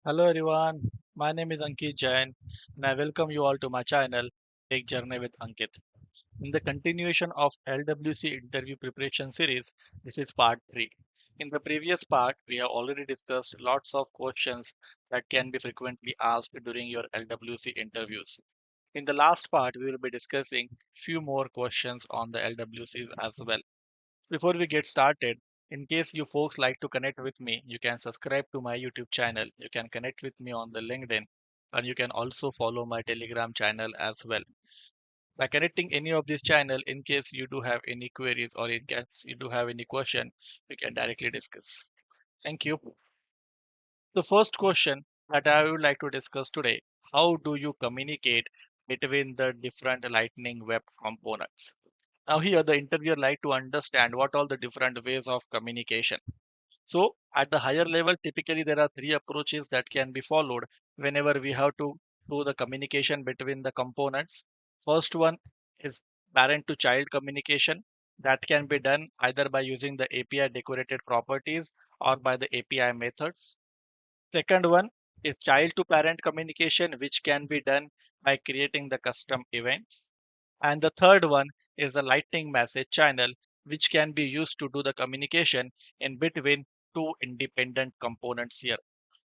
Hello everyone, my name is Ankit Jain and I welcome you all to my channel Take Journey with Ankit. In the continuation of LWC interview preparation series, this is part 3. In the previous part, we have already discussed lots of questions that can be frequently asked during your LWC interviews. In the last part, we will be discussing few more questions on the LWCs as well. Before we get started, in case you folks like to connect with me, you can subscribe to my YouTube channel. You can connect with me on the LinkedIn, and you can also follow my Telegram channel as well. By connecting any of this channel, in case you do have any queries or in case you do have any question, we can directly discuss. Thank you. The first question that I would like to discuss today, how do you communicate between the different Lightning Web components? Now here the interviewer like to understand what all the different ways of communication. So at the higher level, typically there are three approaches that can be followed whenever we have to do the communication between the components. First one is parent to child communication that can be done either by using the API decorated properties or by the API methods. Second one is child to parent communication, which can be done by creating the custom events. And the third one is the lightning message channel, which can be used to do the communication in between two independent components here.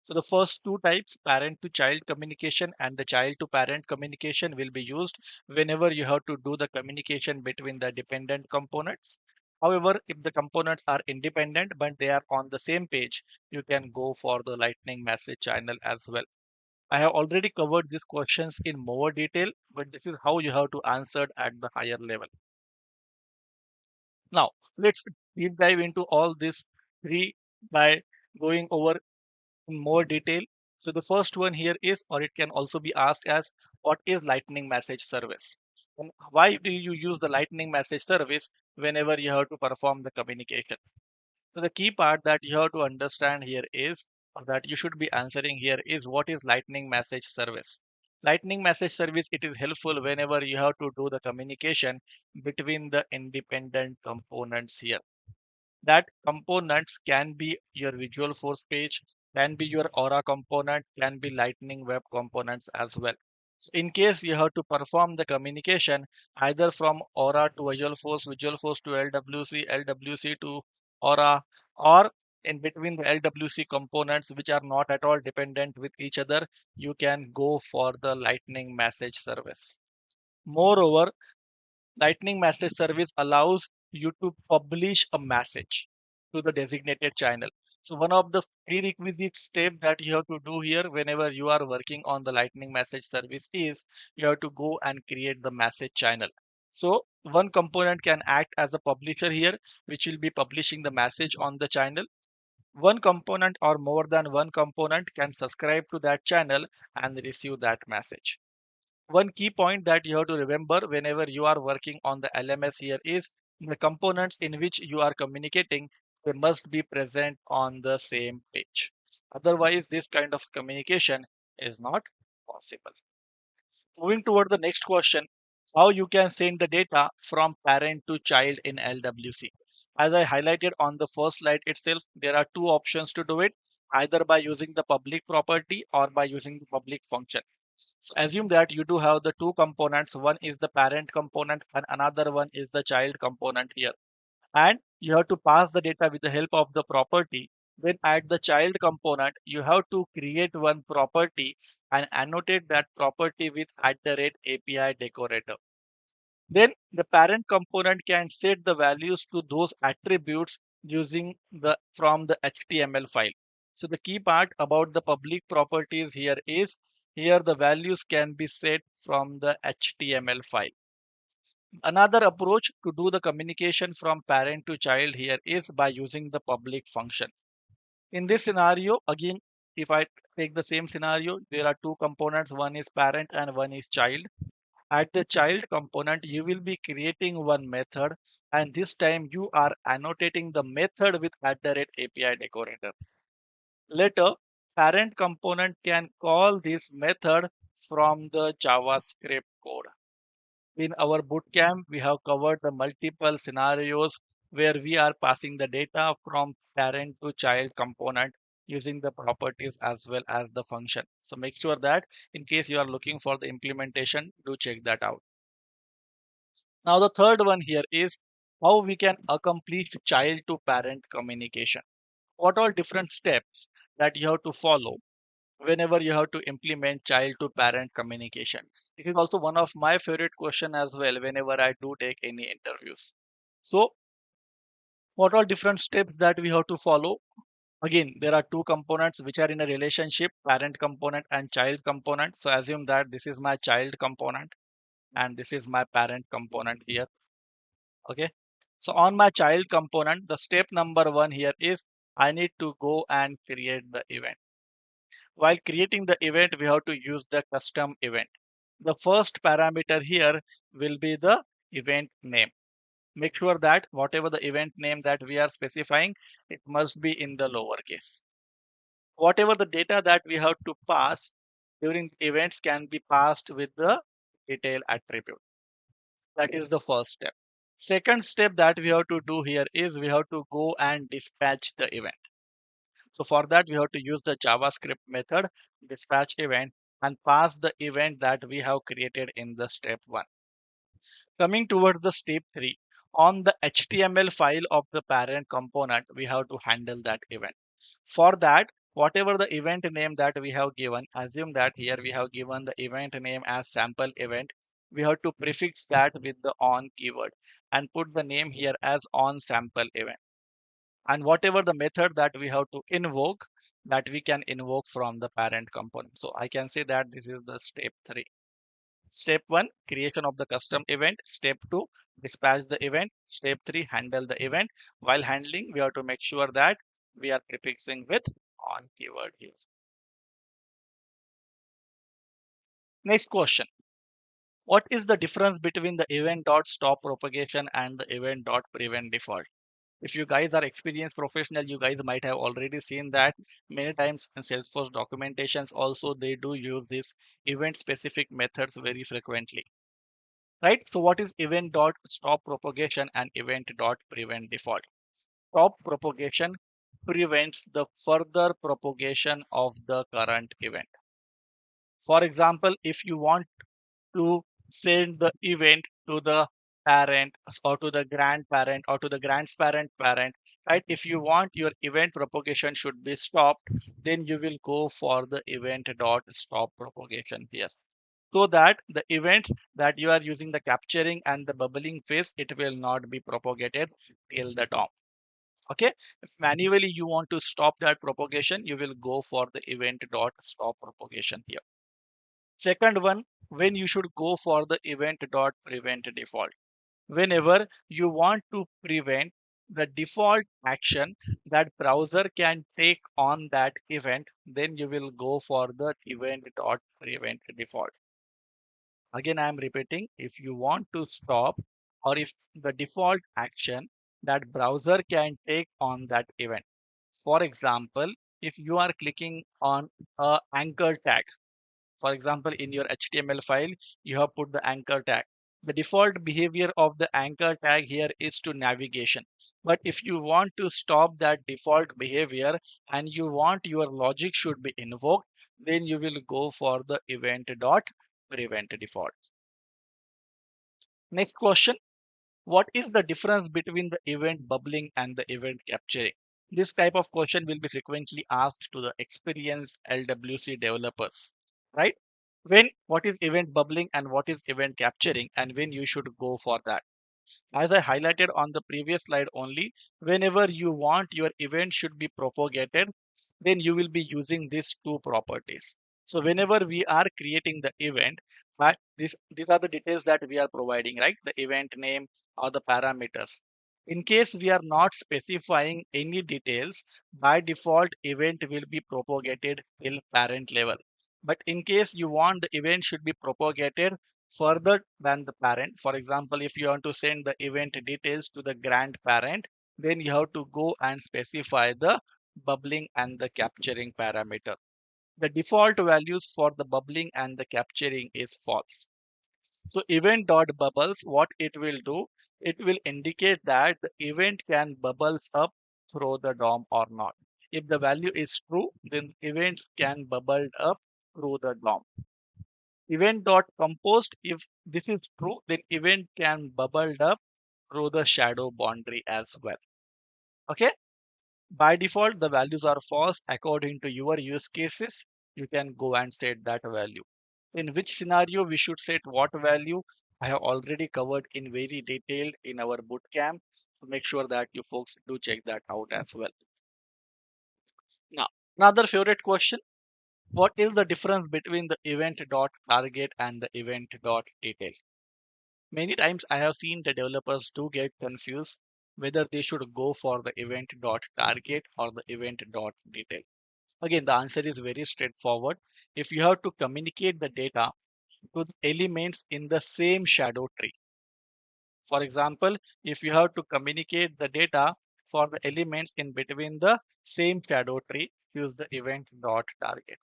So the first two types, parent to child communication and the child to parent communication, will be used whenever you have to do the communication between the dependent components. However, if the components are independent but they are on the same page, you can go for the lightning message channel as well. I have already covered these questions in more detail, but this is how you have to answer at the higher level. Now, let's deep dive into all these three by going over in more detail. So the first one here is, or it can also be asked as, what is Lightning Message Service? And why do you use the Lightning Message Service whenever you have to perform the communication? So the key part that you have to understand here is, or that you should be answering here is, what is Lightning Message Service? Lightning Message Service, it is helpful whenever you have to do the communication between the independent components here. That components can be your Visual Force page, can be your Aura component, can be Lightning Web components as well. In case you have to perform the communication either from Aura to Visual Force to LWC, LWC to Aura, or in between the LWC components which are not at all dependent with each other, you can go for the Lightning Message Service. Moreover, Lightning Message Service allows you to publish a message to the designated channel. So one of the prerequisite step that you have to do here whenever you are working on the Lightning Message Service is you have to go and create the message channel. So one component can act as a publisher here, which will be publishing the message on the channel. One component or more than one component can subscribe to that channel and receive that message. One key point that you have to remember whenever you are working on the LMS here is the components in which you are communicating, they must be present on the same page. Otherwise, this kind of communication is not possible. Moving toward the next question, how you can send the data from parent to child in LWC. As I highlighted on the first slide itself, there are two options to do it, either by using the public property or by using the public function. So assume that you do have the two components. One is the parent component and another one is the child component here. And you have to pass the data with the help of the property. Then at the child component, you have to create one property and annotate that property with @API decorator. Then the parent component can set the values to those attributes using the from the HTML file. So the key part about the public properties here is here the values can be set from the HTML file. Another approach to do the communication from parent to child here is by using the public function. In this scenario, again, if I take the same scenario, there are two components, one is parent and one is child. At the child component, you will be creating one method, and this time you are annotating the method with @API decorator. Later, parent component can call this method from the JavaScript code. In our bootcamp, we have covered the multiple scenarios where we are passing the data from parent to child component. using the properties as well as the function. So make sure that in case you are looking for the implementation, do check that out. Now the third one here is how we can accomplish child to parent communication. What all different steps that you have to follow whenever you have to implement child to parent communication. It is also one of my favorite question as well whenever I do take any interviews. So what all different steps that we have to follow? Again, there are two components which are in a relationship, parent component and child component. So assume that this is my child component and this is my parent component here. Okay. So on my child component, the step number one here is I need to go and create the event. While creating the event, we have to use the custom event. The first parameter here will be the event name. Make sure that whatever the event name that we are specifying, it must be in the lowercase. Whatever the data that we have to pass during events can be passed with the detail attribute. That is the first step. Second step that we have to do here is we have to go and dispatch the event. So for that, we have to use the JavaScript method dispatch event and pass the event that we have created in the step one. Coming toward the step three, on the HTML file of the parent component, we have to handle that event. For that, whatever the event name that we have given, assume that here we have given the event name as sample event. We have to prefix that with the on keyword and put the name here as on sample event. And whatever the method that we have to invoke, that we can invoke from the parent component. So I can say that this is the step three. Step one, creation of the custom event. Step two, dispatch the event. Step three, handle the event. While handling, we have to make sure that we are prefixing with on keyword here. Next question. What is the difference between the event.stop propagation and the event.prevent default? If you guys are experienced professional, you guys might have already seen that many times in Salesforce documentations also they do use these event specific methods very frequently. Right? So what is event.stop propagation and event.prevent default? Stop propagation prevents the further propagation of the current event. For example, if you want to send the event to the parent or to the grandparent or to the grandparent parent, right? If you want your event propagation should be stopped, then you will go for the event dot stop propagation here. So that the events that you are using the capturing and the bubbling phase, it will not be propagated till the top. Okay. If manually you want to stop that propagation, you will go for the event dot stop propagation here. Second one, when you should go for the event dot prevent default. Whenever you want to prevent the default action that browser can take on that event, then you will go for the event dot prevent default. Again, I am repeating, if you want to stop or if the default action that browser can take on that event. For example, if you are clicking on a anchor tag, for example, in your HTML file, you have put the anchor tag. The default behavior of the anchor tag here is to navigation. But if you want to stop that default behavior and you want your logic should be invoked, then you will go for the event dot prevent default. Next question. What is the difference between the event bubbling and the event capturing? This type of question will be frequently asked to the experienced LWC developers, right? When what is event bubbling and what is event capturing and when you should go for that. As I highlighted on the previous slide only, whenever you want your event should be propagated, then you will be using these two properties. So whenever we are creating the event, but these are the details that we are providing, right? The event name or the parameters. In case we are not specifying any details, by default event will be propagated till parent level. But in case you want the event should be propagated further than the parent, for example, if you want to send the event details to the grandparent, then you have to go and specify the bubbling and the capturing parameter. The default values for the bubbling and the capturing is false. So event.bubbles, what it will do, it will indicate that the event can bubbles up through the DOM or not. If the value is true, then events can bubble up through the DOM. Event.composed, if this is true, then event can bubble up through the shadow boundary as well. Okay. By default, the values are false according to your use cases. You can go and set that value. In which scenario we should set what value, I have already covered in very detailed in our bootcamp. So make sure that you folks do check that out as well. Now, another favorite question. What is the difference between the event.target and the event.detail? Many times I have seen the developers do get confused whether they should go for the event.target or the event.detail. Again, the answer is very straightforward. If you have to communicate the data to the elements in the same shadow tree, for example, if you have to communicate the data for the elements in between the same shadow tree, use the event.target.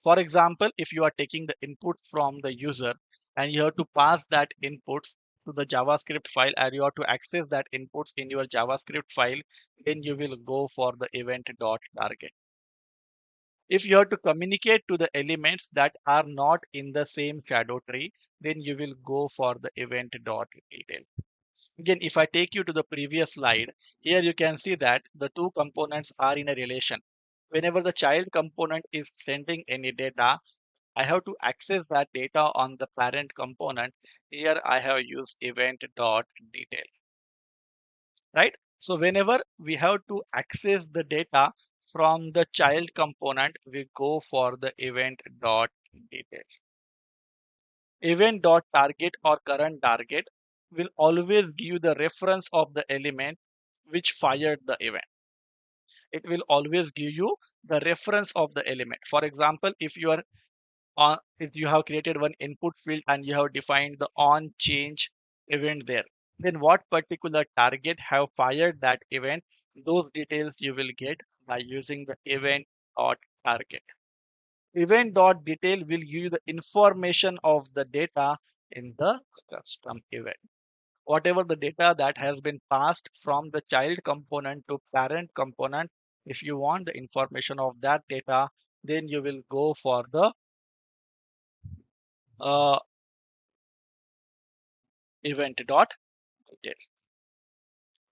For example, if you are taking the input from the user and you have to pass that inputs to the JavaScript file and you have to access that inputs in your JavaScript file, then you will go for the event.target. If you have to communicate to the elements that are not in the same shadow tree, then you will go for the event.detail. Again, if I take you to the previous slide, here you can see that the two components are in a relation. Whenever the child component is sending any data, I have to access that data on the parent component. Here I have used event.detail, right? So whenever we have to access the data from the child component, we go for the event.details. Event.target or current target will always give you the reference of the element which fired the event. It will always give you the reference of the element. For example, if you have created one input field and you have defined the on change event there, then what particular target have fired that event, those details you will get by using the event dot target. Event dot detail will give you the information of the data in the custom event. Whatever the data that has been passed from the child component to parent component, if you want the information of that data, then you will go for the uh, event dot detail.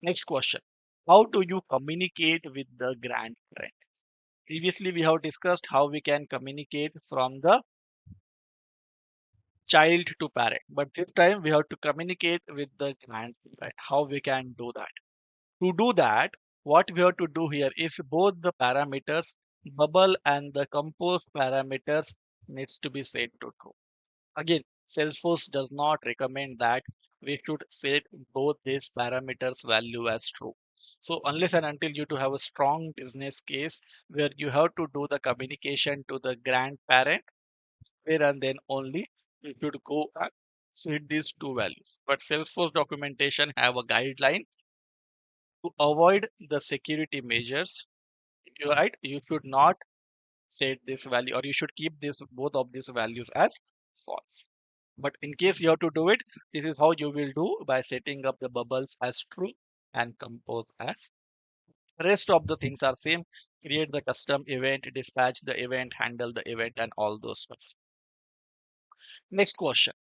Next question. How do you communicate with the grandparent? Previously, we have discussed how we can communicate from the child to parent, but this time we have to communicate with the grandparent. How we can do that? To do that, what we have to do here is both the parameters, bubble and the compose parameters needs to be set to true. Again, Salesforce does not recommend that we should set both these parameters value as true. So unless and until you to have a strong business case where you have to do the communication to the grandparent, where and then only you should go and set these two values. But Salesforce documentation have a guideline to avoid the security measures. You're right, you should not set this value or you should keep this both of these values as false. But in case you have to do it, this is how you will do by setting up the bubbles as true and compose as. Rest of the things are same. Create the custom event, dispatch the event, handle the event, and all those stuff. Next question.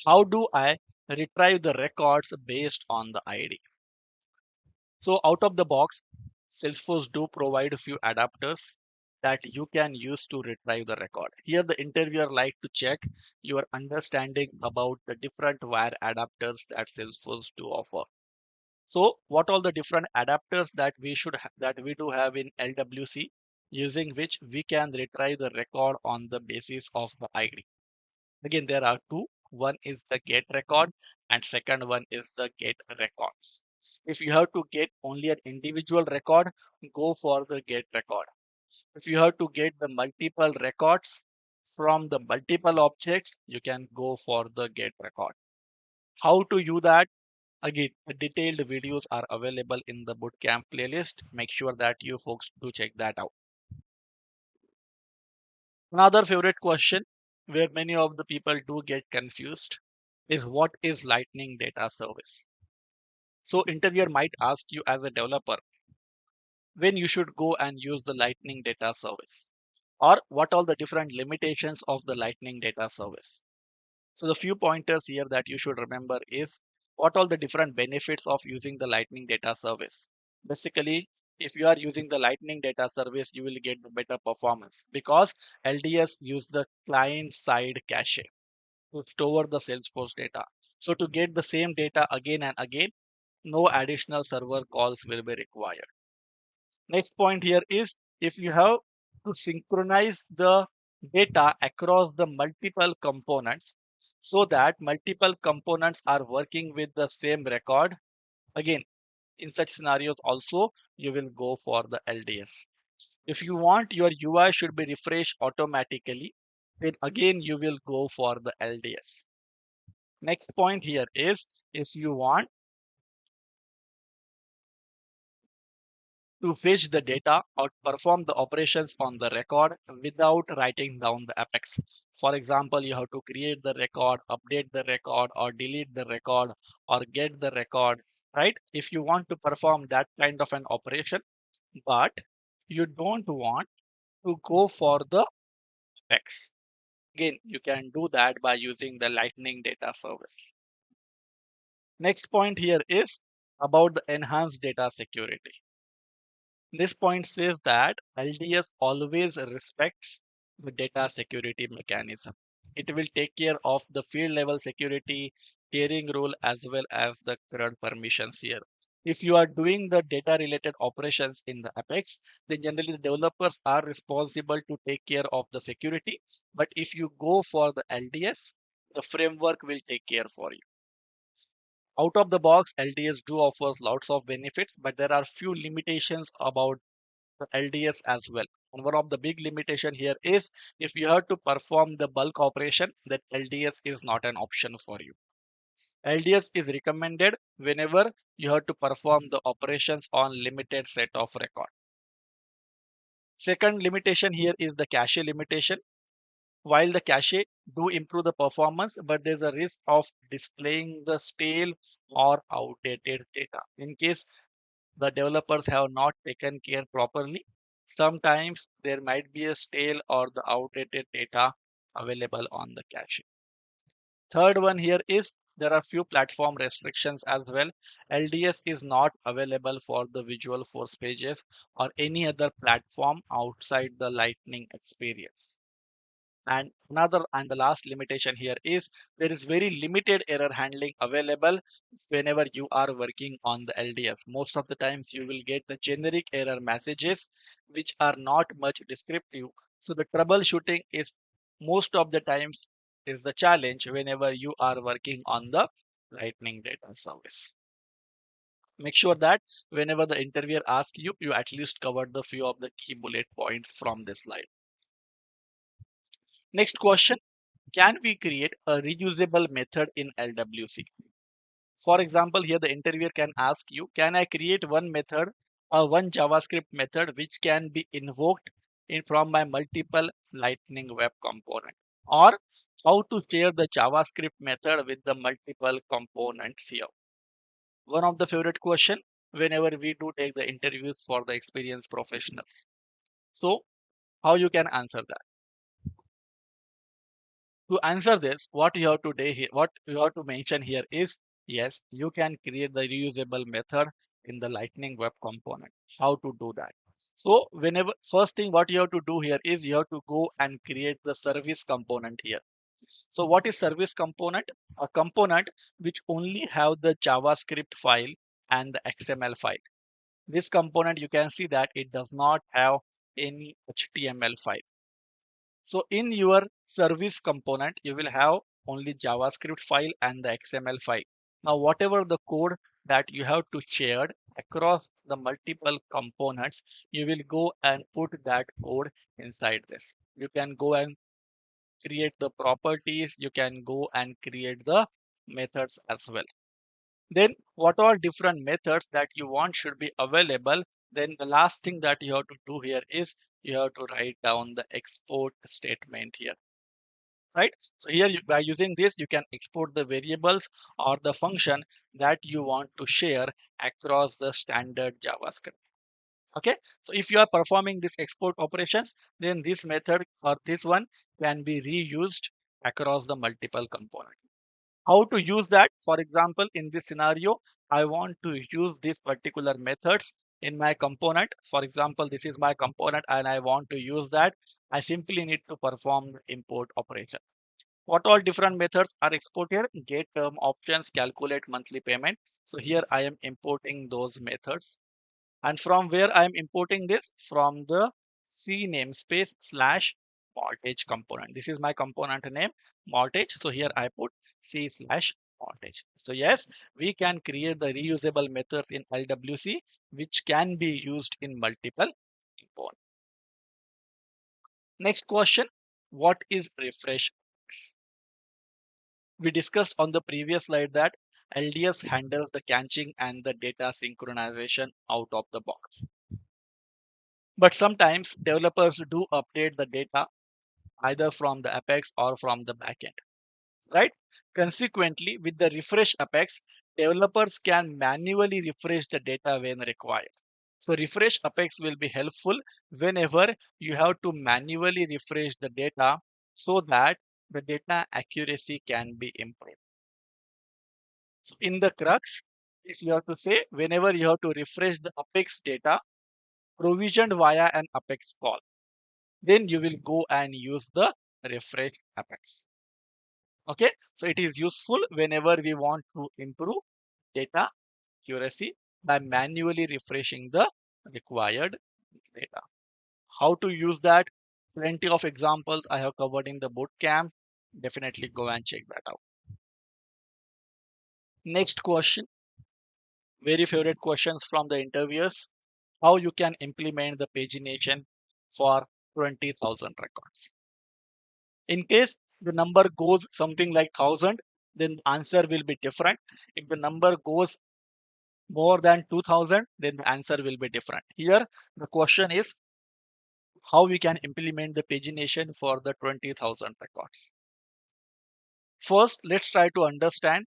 How do I retrieve the records based on the ID? So out of the box, Salesforce do provide a few adapters that you can use to retrieve the record. Here the interviewer like to check your understanding about the different wire adapters that Salesforce do offer. So what all the different adapters that that we do have in LWC, using which we can retrieve the record on the basis of the ID. Again, there are two. One is the get record and second one is the get records. If you have to get only an individual record, go for the get record. If you have to get the multiple records from the multiple objects, you can go for the get record. How to do that? Again, the detailed videos are available in the bootcamp playlist. Make sure that you folks do check that out. Another favorite question where many of the people do get confused is what is Lightning Data Service? So interviewer might ask you as a developer, when you should go and use the Lightning Data Service, or what are the different limitations of the Lightning Data Service. So the few pointers here that you should remember is what all the different benefits of using the Lightning Data Service. Basically, if you are using the Lightning Data Service, you will get the better performance because LDS use the client side cache to store the Salesforce data. So to get the same data again and again, no additional server calls will be required. Next point here is if you have to synchronize the data across the multiple components so that multiple components are working with the same record. Again, in such scenarios also, you will go for the LDS. If you want your UI should be refreshed automatically, then again you will go for the LDS. Next point here is if you want to fetch the data or perform the operations on the record without writing down the apex. For example, you have to create the record, update the record, or delete the record, or get the record, right? If you want to perform that kind of an operation, but you don't want to go for the apex. Again, you can do that by using the Lightning Data Service. Next point here is about the enhanced data security. This point says that LDS always respects the data security mechanism. It will take care of the field level security, peering rule, as well as the CRUD permissions here. If you are doing the data related operations in the Apex, then generally the developers are responsible to take care of the security. But if you go for the LDS, the framework will take care for you. Out of the box, LDS do offers lots of benefits, but there are few limitations about the LDS as well. And one of the big limitation here is if you have to perform the bulk operation, then LDS is not an option for you. LDS is recommended whenever you have to perform the operations on limited set of record. Second limitation here is the cache limitation. While the cache do improve the performance, but there's a risk of displaying the stale or outdated data. In case the developers have not taken care properly, sometimes there might be a stale or the outdated data available on the cache. Third one here is there are few platform restrictions as well. LDS is not available for the Visual Force pages or any other platform outside the Lightning experience. And another and the last limitation here is there is very limited error handling available whenever you are working on the LDS. Most of the times you will get the generic error messages which are not much descriptive. So the troubleshooting is most of the times is the challenge whenever you are working on the Lightning Data Service. Make sure that whenever the interviewer asks you, you at least covered the few of the key bullet points from this slide. Next question. Can we create a reusable method in LWC? For example, here the interviewer can ask you, can I create one method or one JavaScript method which can be invoked from my multiple Lightning Web component? Or how to share the JavaScript method with the multiple components here? One of the favorite question whenever we do take the interviews for the experienced professionals. So how you can answer that? To answer this, what you have to mention here is yes, you can create the reusable method in the Lightning Web component. How to do that? So whenever first thing what you have to do here is you have to go and create the service component here. So what is service component? A component which only have the JavaScript file and the XML file. This component you can see that it does not have any HTML file. So in your service component, you will have only JavaScript file and the XML file. Now, whatever the code that you have to share across the multiple components, you will go and put that code inside this. You can go and create the properties. You can go and create the methods as well. Then what are different methods that you want should be available? Then the last thing that you have to do here is you have to write down the export statement here, right? So here by using this, you can export the variables or the function that you want to share across the standard JavaScript. Okay, so if you are performing this export operations, then this method or this one can be reused across the multiple components. How to use that? For example, in this scenario, I want to use these particular methods in my component. For example, this is my component and I want to use that. I simply need to perform the import operation. What all different methods are exported? Get term options, calculate monthly payment. So here I am importing those methods. And from where I am importing this? From the C namespace slash mortgage component. This is my component name, mortgage. So here I put C slash mortgage. So yes, we can create the reusable methods in LWC, which can be used in multiple components. Next question, what is refresh? We discussed on the previous slide that LDS handles the caching and the data synchronization out of the box. But sometimes developers do update the data either from the Apex or from the backend, right? Consequently, with the refresh Apex, developers can manually refresh the data when required. So refresh Apex will be helpful whenever you have to manually refresh the data so that the data accuracy can be improved. So in the crux, is you have to say whenever you have to refresh the Apex data provisioned via an Apex call, then you will go and use the refresh Apex. Okay, so it is useful whenever we want to improve data accuracy by manually refreshing the required data. How to use that? Plenty of examples I have covered in the bootcamp. Definitely go and check that out. Next question, very favorite questions from the interviewers. How you can implement the pagination for 20,000 records. In case the number goes something like 1000, then the answer will be different. If the number goes more than 2000, then the answer will be different. Here, the question is how we can implement the pagination for the 20,000 records. First, let's try to understand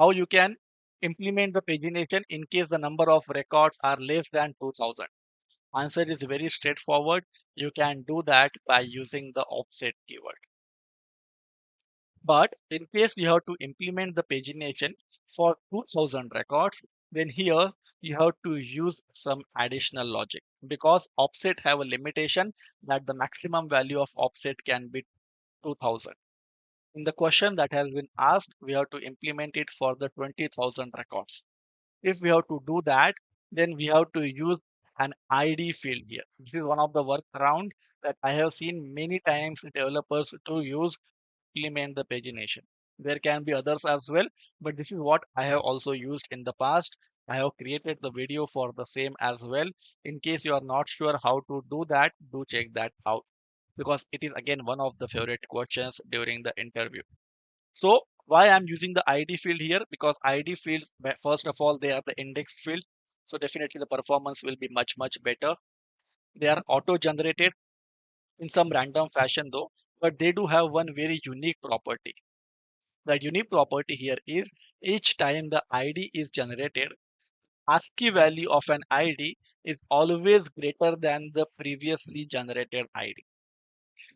how you can implement the pagination in case the number of records are less than 2000. Answer is very straightforward. You can do that by using the offset keyword. But in case we have to implement the pagination for 2000 records, then here you have to use some additional logic because offset have a limitation that the maximum value of offset can be 2000. In the question that has been asked, we have to implement it for the 20,000 records. If we have to do that, then we have to use an ID field here. This is one of the workaround that I have seen many times developers to use implement the pagination. There can be others as well, but this is what I have also used in the past. I have created the video for the same as well. In case you are not sure how to do that, do check that out because it is again one of the favorite questions during the interview. So why I'm using the ID field here? Because ID fields, first of all, they are the indexed field. So definitely the performance will be much better. They are auto generated in some random fashion though, but they do have one very unique property. The unique property here is each time the ID is generated, ASCII value of an ID is always greater than the previously generated ID.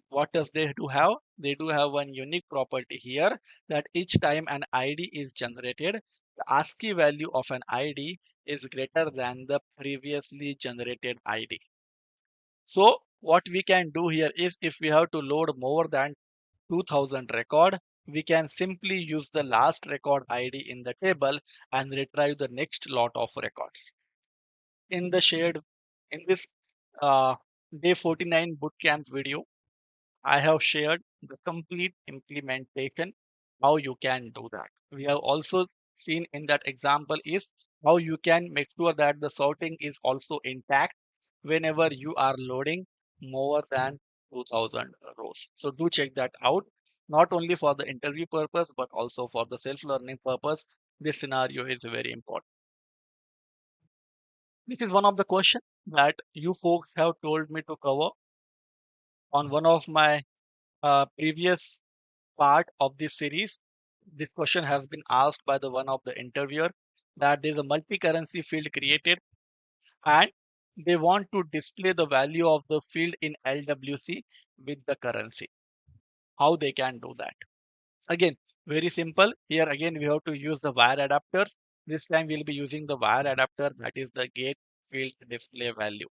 What does they do have? They do have one unique property here that each time an ID is generated, the ASCII value of an ID is greater than the previously generated ID. So what we can do here is if we have to load more than 2000 record, we can simply use the last record ID in the table and retrieve the next lot of records. In the shared, in this uh, day 49 bootcamp video, I have shared the complete implementation, how you can do that. We have also seen in that example is how you can make sure that the sorting is also intact whenever you are loading more than 2000 rows. So do check that out, not only for the interview purpose, but also for the self-learning purpose. This scenario is very important. This is one of the questions that you folks have told me to cover on one of my previous part of this series. This question has been asked by the one of the interviewer that there is a multi-currency field created and they want to display the value of the field in LWC with the currency. How they can do that? Again, very simple. Here again, we have to use the wire adapters. This time we'll be using the wire adapter, that is the get field display value.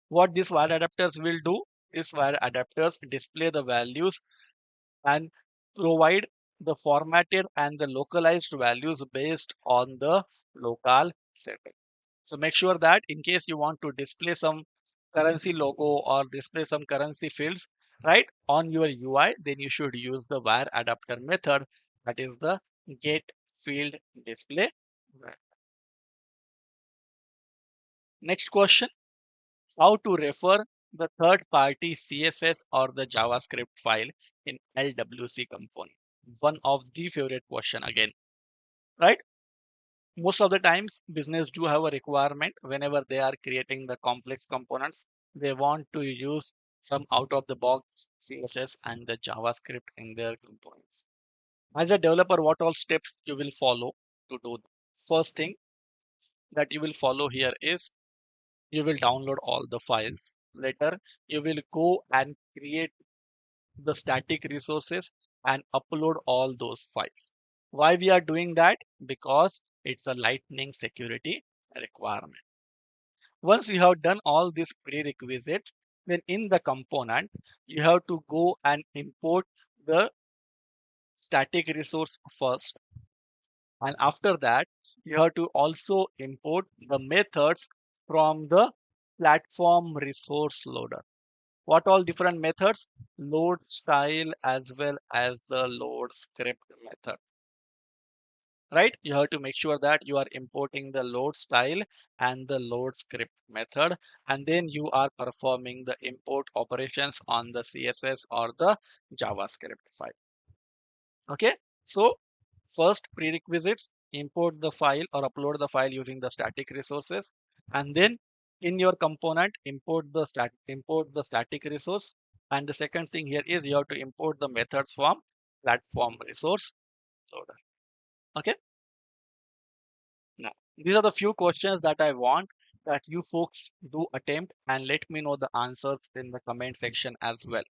What these wire adapters will do, these wire adapters display the values and provide the formatted and the localized values based on the local setting. So make sure that in case you want to display some currency logo or display some currency fields, right, on your UI, then you should use the wire adapter method, that is the get field display. Next question, how to refer the third party CSS or the JavaScript file in LWC component. One of the favorite question again, right? Most of the times business do have a requirement whenever they are creating the complex components, they want to use some out of the box CSS and the JavaScript in their components. As a developer, what all steps you will follow to do that? First thing that you will follow here is you will download all the files. Later, you will go and create the static resources and upload all those files. Why we are doing that? Because it's a lightning security requirement. Once you have done all these prerequisites, then in the component, you have to go and import the static resource first. And after that, you have to also import the methods from the platform resource loader. What all different methods? Load style as well as the load script method. Right? You have to make sure that you are importing the load style and the load script method, and then you are performing the import operations on the CSS or the JavaScript file. Okay, so first prerequisites, import the file or upload the file using the static resources, and then in your component import the static resource. And the second thing here is you have to import the methods from platform resource loader. Okay, now these are the few questions that I want that you folks do attempt, and let me know the answers in the comment section as well.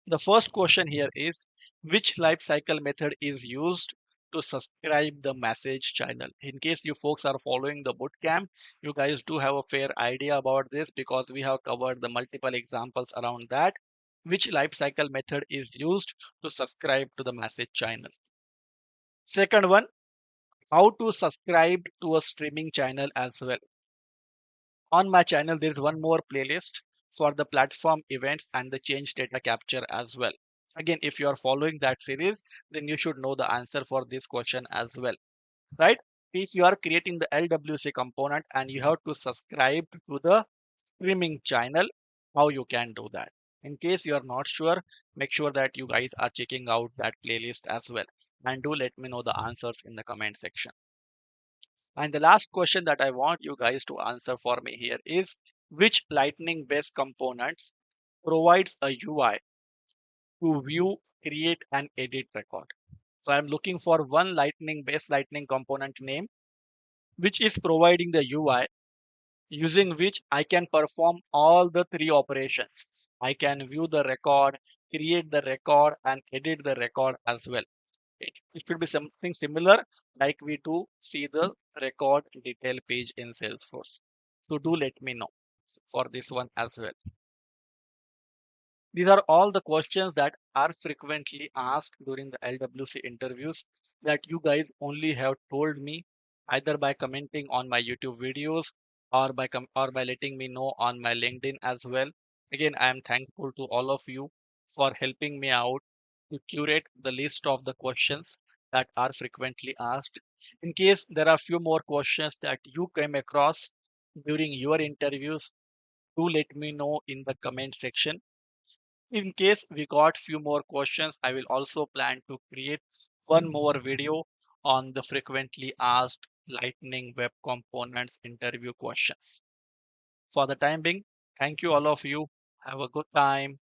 The first question here is, which lifecycle method is used to subscribe the message channel? In case you folks are following the bootcamp, you guys do have a fair idea about this because we have covered the multiple examples around that. Which lifecycle method is used to subscribe to the message channel? Second one, how to subscribe to a streaming channel as well. On my channel, there is one more playlist for the platform events and the change data capture as well. Again, if you are following that series, then you should know the answer for this question as well, right? If you are creating the LWC component and you have to subscribe to the streaming channel, how you can do that? In case you are not sure, make sure that you guys are checking out that playlist as well. And do let me know the answers in the comment section. And the last question that I want you guys to answer for me here is, which lightning based components provides a UI to view, create and edit record? So I'm looking for one lightning based lightning component name, which is providing the UI using which I can perform all the three operations. I can view the record, create the record and edit the record as well. It should be something similar like we do see the record detail page in Salesforce. So do let me know for this one as well. These are all the questions that are frequently asked during the LWC interviews that you guys only have told me either by commenting on my YouTube videos or or by letting me know on my LinkedIn as well. Again, I am thankful to all of you for helping me out to curate the list of the questions that are frequently asked. In case there are few more questions that you came across during your interviews, do let me know in the comment section. In case we got few more questions, I will also plan to create one more video on the frequently asked Lightning Web Components interview questions. For the time being, thank you all of you. Have a good time.